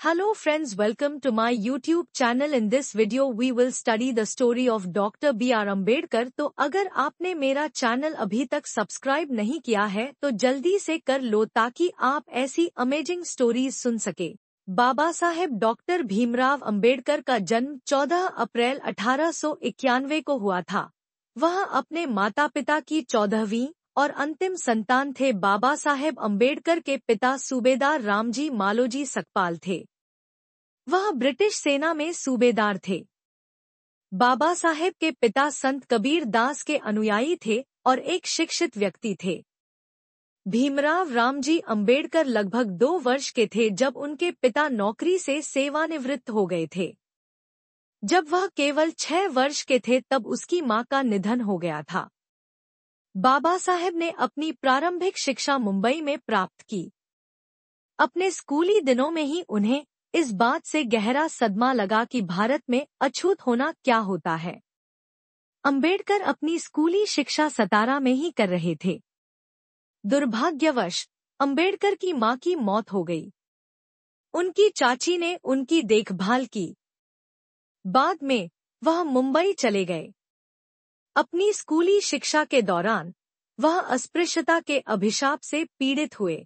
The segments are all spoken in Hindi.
Hello friends, welcome to my YouTube channel. In this video we will study the story of Dr. B.R. Ambedkar. तो अगर आपने मेरा चैनल अभी तक सब्सक्राइब नहीं किया है तो जल्दी से कर लो ताकि आप ऐसी अमेजिंग स्टोरीज सुन सके। बाबा साहेब डॉक्टर भीमराव अंबेडकर का जन्म 14 अप्रैल 1891 को हुआ था। वह अपने माता पिता की 14वीं और अंतिम संतान थे। बाबा साहेब अंबेडकर के पिता सूबेदार रामजी मालोजी सकपाल थे। वह ब्रिटिश सेना में सूबेदार थे। बाबा साहेब के पिता संत कबीर दास के अनुयायी थे और एक शिक्षित व्यक्ति थे। भीमराव रामजी अंबेडकर लगभग 2 वर्ष के थे जब उनके पिता नौकरी से सेवानिवृत्त हो गए थे। जब वह केवल 6 वर्ष के थे तब उसकी मां का निधन हो गया था। बाबा साहेब ने अपनी प्रारंभिक शिक्षा मुंबई में प्राप्त की। अपने स्कूली दिनों में ही उन्हें इस बात से गहरा सदमा लगा कि भारत में अछूत होना क्या होता है। अंबेडकर अपनी स्कूली शिक्षा सतारा में ही कर रहे थे। दुर्भाग्यवश अंबेडकर की मां की मौत हो गई। उनकी चाची ने उनकी देखभाल की। बाद में वह मुंबई चले गए। अपनी स्कूली शिक्षा के दौरान वह अस्पृश्यता के अभिशाप से पीड़ित हुए।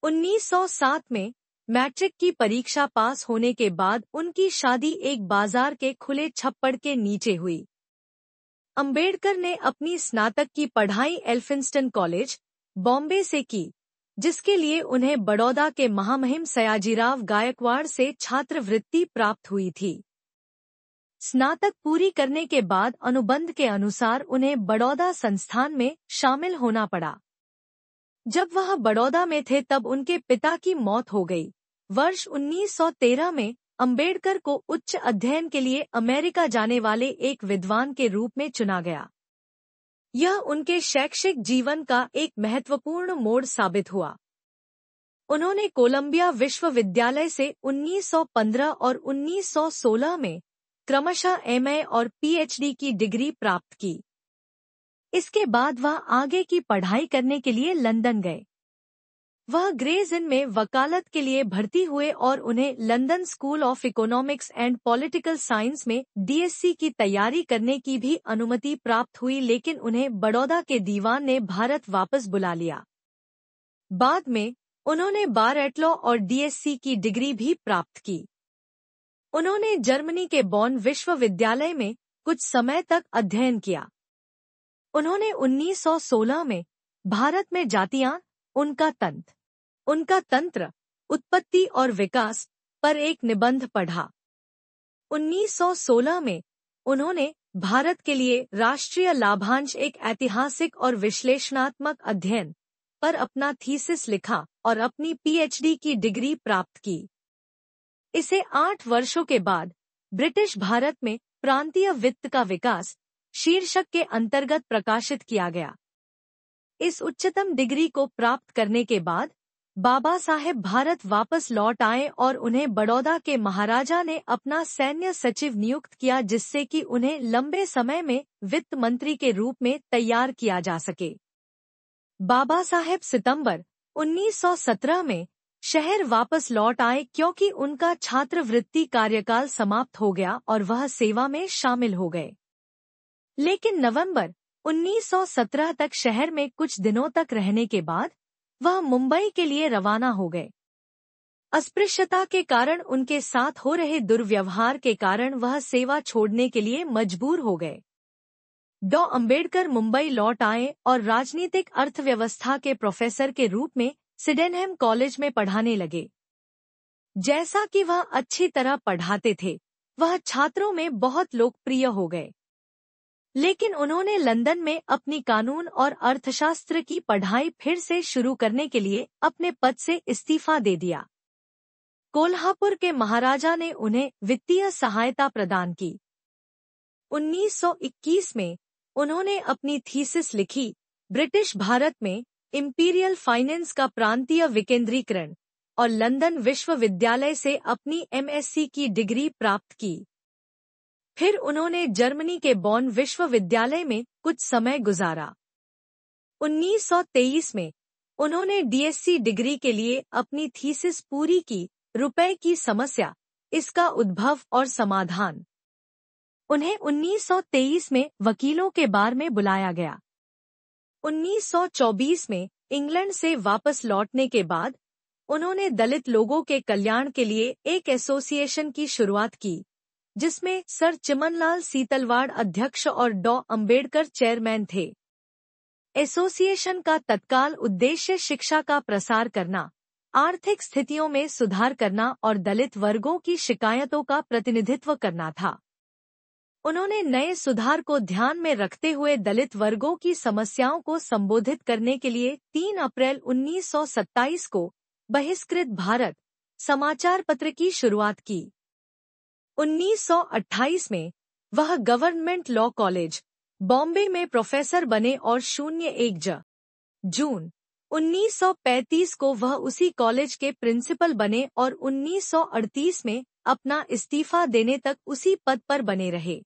1907 में मैट्रिक की परीक्षा पास होने के बाद उनकी शादी एक बाजार के खुले छप्पड़ के नीचे हुई। अंबेडकर ने अपनी स्नातक की पढ़ाई एल्फिंस्टन कॉलेज, बॉम्बे से की, जिसके लिए उन्हें बड़ौदा के महामहिम सयाजीराव गायकवाड़ से छात्रवृत्ति प्राप्त हुई थी। स्नातक पूरी करने के बाद अनुबंध के अनुसार उन्हें बड़ौदा संस्थान में शामिल होना पड़ा। जब वह बड़ौदा में थे तब उनके पिता की मौत हो गई। वर्ष 1913 में अंबेडकर को उच्च अध्ययन के लिए अमेरिका जाने वाले एक विद्वान के रूप में चुना गया। यह उनके शैक्षिक जीवन का एक महत्वपूर्ण मोड़ साबित हुआ। उन्होंने कोलंबिया विश्वविद्यालय से 1915 और 1916 में क्रमशः एमए और पीएचडी की डिग्री प्राप्त की। इसके बाद वह आगे की पढ़ाई करने के लिए लंदन गए। वह ग्रेज इन में वकालत के लिए भर्ती हुए और उन्हें London school of economics and political science में डीएससी की तैयारी करने की भी अनुमति प्राप्त हुई, लेकिन उन्हें बड़ौदा के दीवान ने भारत वापस बुला लिया। बाद में उन्होंने बार एट लॉ और डीएससी की डिग्री भी प्राप्त की। उन्होंने जर्मनी के बॉन विश्वविद्यालय में कुछ समय तक अध्ययन किया। उन्होंने 1916 में भारत में जातियां, उनका तंत्र, उत्पत्ति और विकास पर एक निबंध पढ़ा। 1916 में उन्होंने भारत के लिए राष्ट्रीय लाभांश, एक ऐतिहासिक और विश्लेषणात्मक अध्ययन पर अपना थीसिस लिखा और अपनी पीएचडी की डिग्री प्राप्त की। इसे 8 वर्षों के बाद ब्रिटिश भारत में प्रांतीय वित्त का विकास शीर्षक के अंतर्गत प्रकाशित किया गया। इस उच्चतम डिग्री को प्राप्त करने के बाद बाबा साहेब भारत वापस लौट आए और उन्हें बड़ौदा के महाराजा ने अपना सैन्य सचिव नियुक्त किया, जिससे कि उन्हें लंबे समय में वित्त मंत्री के रूप में तैयार किया जा सके। बाबा साहेब सितंबर 1917 में शहर वापस लौट आए क्योंकि उनका छात्रवृत्ति कार्यकाल समाप्त हो गया और वह सेवा में शामिल हो गए। लेकिन नवंबर 1917 तक शहर में कुछ दिनों तक रहने के बाद वह मुंबई के लिए रवाना हो गए। अस्पृश्यता के कारण उनके साथ हो रहे दुर्व्यवहार के कारण वह सेवा छोड़ने के लिए मजबूर हो गए। डॉ. अंबेडकर मुंबई लौट आए और राजनीतिक अर्थव्यवस्था के प्रोफेसर के रूप में सिडेनहम कॉलेज में पढ़ाने लगे। जैसा कि वह अच्छी तरह पढ़ाते थे, वह छात्रों में बहुत लोकप्रिय हो गए। लेकिन उन्होंने लंदन में अपनी कानून और अर्थशास्त्र की पढ़ाई फिर से शुरू करने के लिए अपने पद से इस्तीफा दे दिया। कोल्हापुर के महाराजा ने उन्हें वित्तीय सहायता प्रदान की। 1921 में उन्होंने अपनी थीसिस लिखी, ब्रिटिश भारत में इंपीरियल फाइनेंस का प्रांतीय विकेंद्रीकरण, और लंदन विश्वविद्यालय से अपनी एमएससी की डिग्री प्राप्त की। फिर उन्होंने जर्मनी के बॉन विश्वविद्यालय में कुछ समय गुजारा। 1923 में उन्होंने डीएससी डिग्री के लिए अपनी थीसिस पूरी की रुपए की समस्या, इसका उद्भव और समाधान। उन्हें 1923 में वकीलों के बार में बुलाया गया। 1924 में इंग्लैंड से वापस लौटने के बाद उन्होंने दलित लोगों के कल्याण के लिए एक एसोसिएशन की शुरुआत की, जिसमें सर चिमनलाल सीतलवाड़ अध्यक्ष और डॉ. अंबेडकर चेयरमैन थे। एसोसिएशन का तत्काल उद्देश्य शिक्षा का प्रसार करना, आर्थिक स्थितियों में सुधार करना और दलित वर्गों की शिकायतों का प्रतिनिधित्व करना था। उन्होंने नए सुधार को ध्यान में रखते हुए दलित वर्गों की समस्याओं को संबोधित करने के लिए 3 अप्रैल 1927 को बहिष्कृत भारत समाचार पत्र की शुरुआत की। 1928 में वह गवर्नमेंट लॉ कॉलेज, बॉम्बे में प्रोफेसर बने और 01 जून 1935 को वह उसी कॉलेज के प्रिंसिपल बने और 1938 में अपना इस्तीफा देने तक उसी पद पर बने रहे।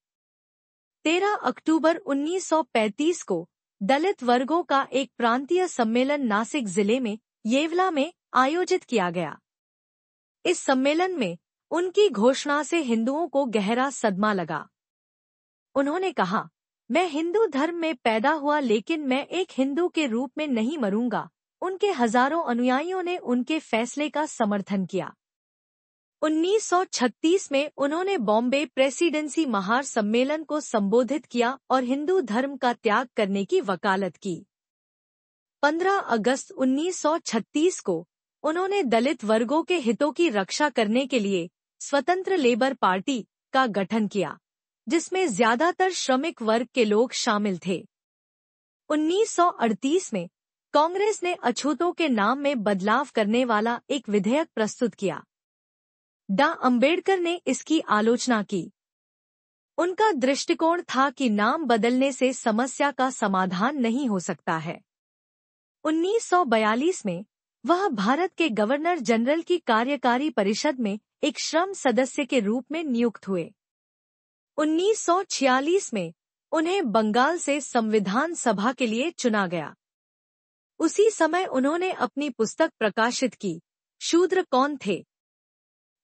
13 अक्टूबर 1935 को दलित वर्गों का एक प्रांतीय सम्मेलन नासिक जिले में येवला में आयोजित किया गया। इस सम्मेलन में उनकी घोषणा से हिंदुओं को गहरा सदमा लगा। उन्होंने कहा, मैं हिंदू धर्म में पैदा हुआ लेकिन मैं एक हिंदू के रूप में नहीं मरूंगा। उनके हजारों अनुयायियों ने उनके फैसले का समर्थन किया। 1936 में उन्होंने बॉम्बे प्रेसिडेंसी महार सम्मेलन को संबोधित किया और हिंदू धर्म का त्याग करने की वकालत की। 15 अगस्त 1936 को उन्होंने दलित वर्गों के हितों की रक्षा करने के लिए स्वतंत्र लेबर पार्टी का गठन किया, जिसमें ज्यादातर श्रमिक वर्ग के लोग शामिल थे। 1938 में कांग्रेस ने अछूतों के नाम में बदलाव करने वाला एक विधेयक प्रस्तुत किया। डॉ. अंबेडकर ने इसकी आलोचना की। उनका दृष्टिकोण था कि नाम बदलने से समस्या का समाधान नहीं हो सकता है। 1942 में वह भारत के गवर्नर जनरल की कार्यकारी परिषद में एक श्रम सदस्य के रूप में नियुक्त हुए। 1946 में उन्हें बंगाल से संविधान सभा के लिए चुना गया। उसी समय उन्होंने अपनी पुस्तक प्रकाशित की, शूद्र कौन थे।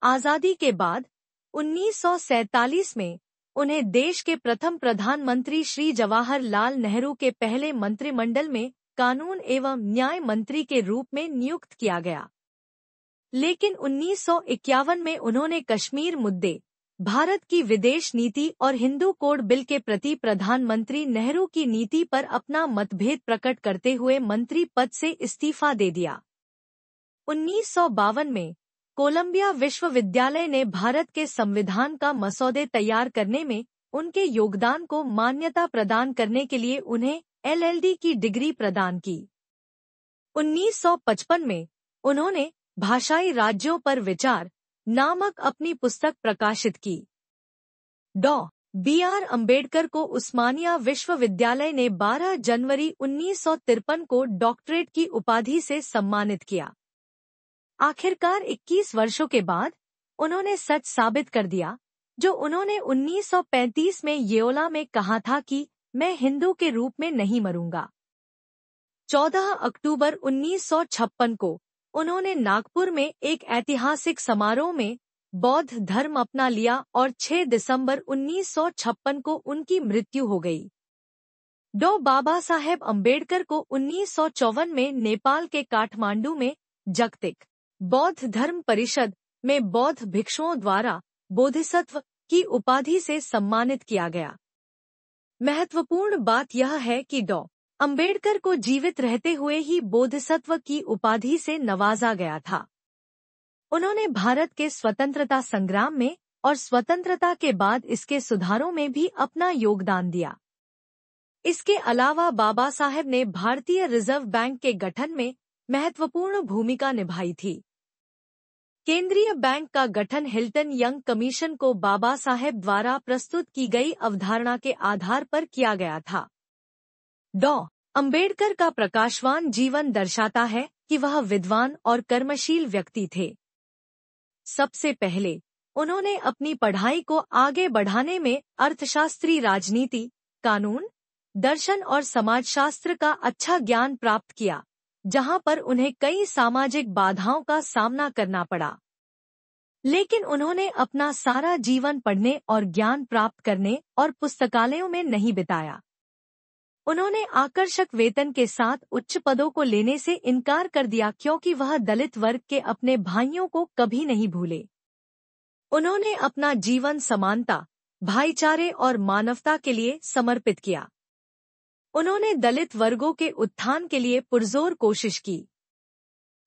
आजादी के बाद 1947 में उन्हें देश के प्रथम प्रधानमंत्री श्री जवाहरलाल नेहरू के पहले मंत्रिमंडल में कानून एवं न्याय मंत्री के रूप में नियुक्त किया गया। लेकिन 1951 में उन्होंने कश्मीर मुद्दे, भारत की विदेश नीति और हिंदू कोड बिल के प्रति प्रधानमंत्री नेहरू की नीति पर अपना मतभेद प्रकट करते हुए मंत्री पद से इस्तीफा दे दिया। 1952 में कोलंबिया विश्वविद्यालय ने भारत के संविधान का मसौदे तैयार करने में उनके योगदान को मान्यता प्रदान करने के लिए उन्हें LLD की डिग्री प्रदान की। 1955 में उन्होंने भाषाई राज्यों पर विचार नामक अपनी पुस्तक प्रकाशित की। डॉ. BR अम्बेडकर को उस्मानिया विश्वविद्यालय ने 12 जनवरी 1953 को डॉक्टरेट की उपाधि से सम्मानित किया। आखिरकार 21 वर्षों के बाद उन्होंने सच साबित कर दिया, जो उन्होंने 1935 में येओला में कहा था कि मैं हिंदू के रूप में नहीं मरूंगा। 14 अक्टूबर 1956 को उन्होंने नागपुर में एक ऐतिहासिक समारोह में बौद्ध धर्म अपना लिया और 6 दिसंबर 1956 को उनकी मृत्यु हो गई। डॉ. बाबा साहेब अम्बेडकर को 1954 में नेपाल के काठमांडू में जागतिक बौद्ध धर्म परिषद में बौद्ध भिक्षुओं द्वारा बोधिसत्व की उपाधि से सम्मानित किया गया। महत्वपूर्ण बात यह है कि डॉ. अंबेडकर को जीवित रहते हुए ही बोधिसत्व की उपाधि से नवाजा गया था। उन्होंने भारत के स्वतंत्रता संग्राम में और स्वतंत्रता के बाद इसके सुधारों में भी अपना योगदान दिया। इसके अलावा बाबा साहेब ने भारतीय रिजर्व बैंक के गठन में महत्वपूर्ण भूमिका निभाई थी। केंद्रीय बैंक का गठन हिल्टन यंग कमीशन को बाबा साहेब द्वारा प्रस्तुत की गई अवधारणा के आधार पर किया गया था। डॉ. अंबेडकर का प्रकाशवान जीवन दर्शाता है कि वह विद्वान और कर्मशील व्यक्ति थे। सबसे पहले उन्होंने अपनी पढ़ाई को आगे बढ़ाने में अर्थशास्त्री, राजनीति, कानून, दर्शन और समाजशास्त्र का अच्छा ज्ञान प्राप्त किया, जहां पर उन्हें कई सामाजिक बाधाओं का सामना करना पड़ा। लेकिन उन्होंने अपना सारा जीवन पढ़ने और ज्ञान प्राप्त करने और पुस्तकालयों में नहीं बिताया। उन्होंने आकर्षक वेतन के साथ उच्च पदों को लेने से इनकार कर दिया क्योंकि वह दलित वर्ग के अपने भाइयों को कभी नहीं भूले। उन्होंने अपना जीवन समानता, भाईचारे और मानवता के लिए समर्पित किया। उन्होंने दलित वर्गों के उत्थान के लिए पुरजोर कोशिश की।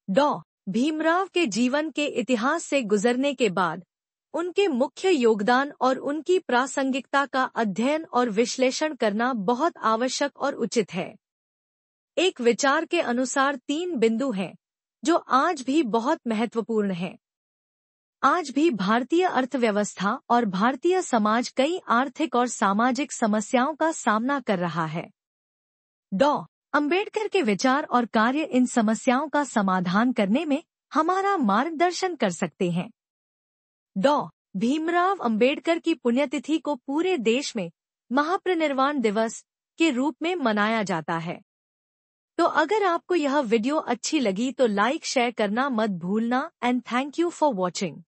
डॉ. भीमराव के जीवन के इतिहास से गुजरने के बाद उनके मुख्य योगदान और उनकी प्रासंगिकता का अध्ययन और विश्लेषण करना बहुत आवश्यक और उचित है। एक विचार के अनुसार 3 बिंदु हैं जो आज भी बहुत महत्वपूर्ण हैं। आज भी भारतीय अर्थव्यवस्था और भारतीय समाज कई आर्थिक और सामाजिक समस्याओं का सामना कर रहा है। डॉ. अंबेडकर के विचार और कार्य इन समस्याओं का समाधान करने में हमारा मार्गदर्शन कर सकते हैं। डॉ. भीमराव अंबेडकर की पुण्यतिथि को पूरे देश में महापरिनिर्वाण दिवस के रूप में मनाया जाता है। तो अगर आपको यह वीडियो अच्छी लगी तो लाइक शेयर करना मत भूलना and thank you for watching.